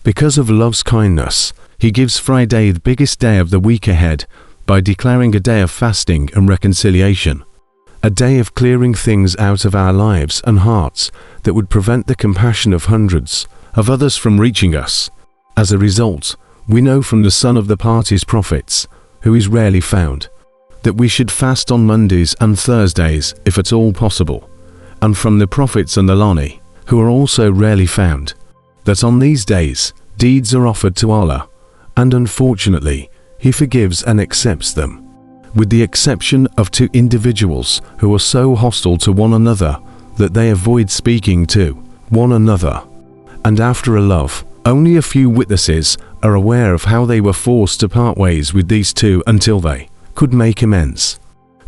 Because of love's kindness, he gives Friday, the biggest day of the week ahead, by declaring a day of fasting and reconciliation. A day of clearing things out of our lives and hearts that would prevent the compassion of hundreds of others from reaching us. As a result, we know from the son of the party's prophets, who is rarely found, that we should fast on Mondays and Thursdays if at all possible, and from the prophets and the Lani, who are also rarely found, that on these days deeds are offered to Allah, and unfortunately He forgives and accepts them, with the exception of 2 individuals who are so hostile to one another that they avoid speaking to one another. And after a love, only a few witnesses are aware of how they were forced to part ways with these 2 until they could make amends.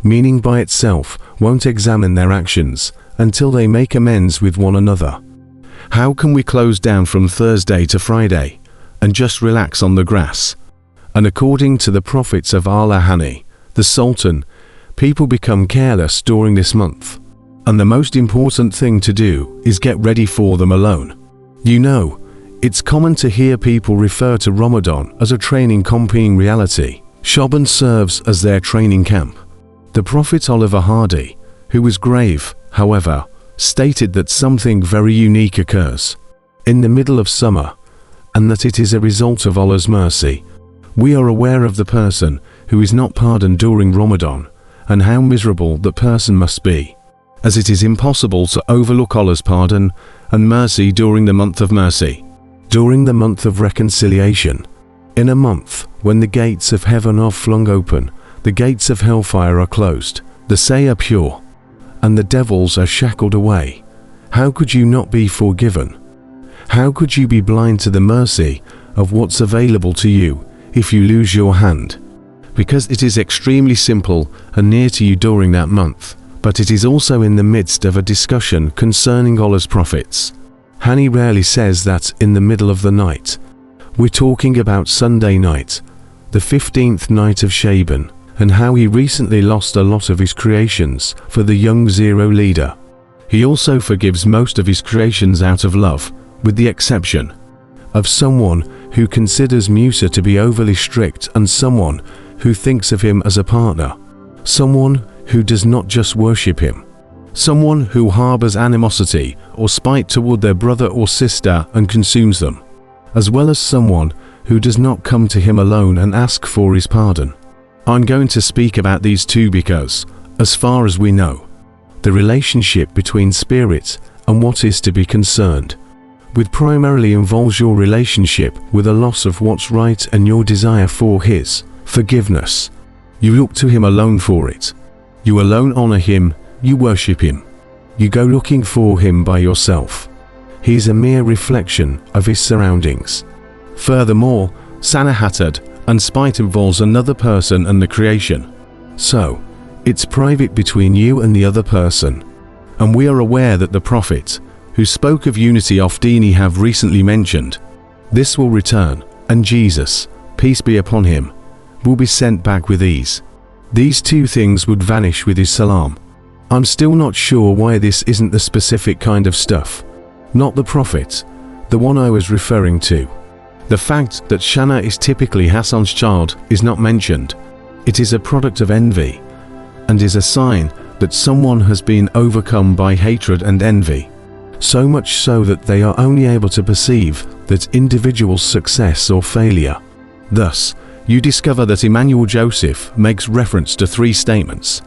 Meaning by itself won't examine their actions until they make amends with one another. How can we close down from Thursday to Friday and just relax on the grass? And according to the prophets of Allah Hani, the Sultan, people become careless during this month. And the most important thing to do is get ready for them alone. You know, it's common to hear people refer to Ramadan as a training camp. In reality, Shaban serves as their training camp. The Prophet Oliver Hardy, who was grave, however, stated that something very unique occurs in the middle of summer, and that it is a result of Allah's mercy. We are aware of the person who is not pardoned during Ramadan, and how miserable that person must be, as it is impossible to overlook Allah's pardon and mercy during the month of mercy, during the month of reconciliation. In a month when the gates of heaven are flung open, the gates of hellfire are closed, the say are pure, and the devils are shackled away, how could you not be forgiven? How could you be blind to the mercy of what's available to you if you lose your hand? Because it is extremely simple and near to you during that month, but it is also in the midst of a discussion concerning Allah's prophets. Hani rarely says that in the middle of the night. We're talking about Sunday night, the 15th night of Shaban, and how he recently lost a lot of his creations for the young Zero leader. He also forgives most of his creations out of love, with the exception of someone who considers Musa to be overly strict and someone who thinks of him as a partner, someone who does not just worship him, someone who harbors animosity or spite toward their brother or sister and consumes them, as well as someone who does not come to him alone and ask for his pardon. I'm going to speak about these 2 because, as far as we know, the relationship between spirit and what is to be concerned with primarily involves your relationship with a loss of what's right and your desire for His forgiveness. You look to Him alone for it. You alone honor Him, you worship Him. You go looking for Him by yourself. He is a mere reflection of His surroundings. Furthermore, Sanahatad and spite involves another person and the creation. So, it's private between you and the other person. And we are aware that the Prophet, who spoke of unity of Dini, have recently mentioned, this will return, and Jesus, peace be upon him, will be sent back with ease. These 2 things would vanish with his salam. I'm still not sure why this isn't the specific kind of stuff. Not the Prophet, the one I was referring to. The fact that Shana is typically Hassan's child is not mentioned. It is a product of envy, and is a sign that someone has been overcome by hatred and envy. So much so that they are only able to perceive that individual's success or failure. Thus, you discover that Emmanuel Joseph makes reference to 3 statements.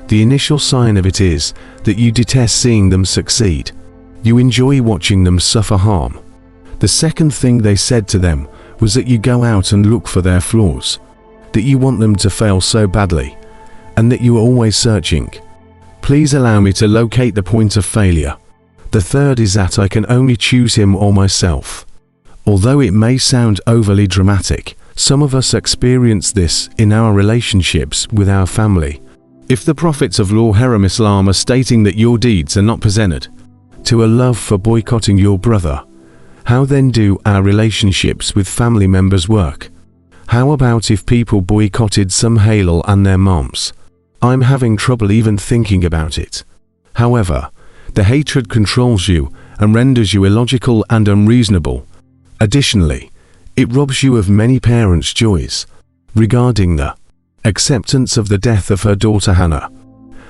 The initial sign of it is that you detest seeing them succeed. You enjoy watching them suffer harm. The second thing they said to them was that you go out and look for their flaws, that you want them to fail so badly, and that you are always searching. Please allow me to locate the point of failure. The third is that I can only choose him or myself. Although it may sound overly dramatic, some of us experience this in our relationships with our family. If the prophets of Law Haram Islam are stating that your deeds are not presented to a love for boycotting your brother, how then do our relationships with family members work? How about if people boycotted some halal and their moms? I'm having trouble even thinking about it. However, the hatred controls you and renders you illogical and unreasonable, Additionally, it robs you of many parents' joys regarding the acceptance of the death of her daughter Hannah.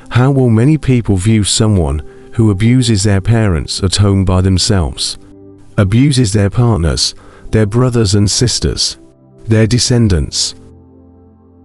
How will many people view someone who abuses their parents at home by themselves, abuses their partners, their brothers and sisters, their descendants,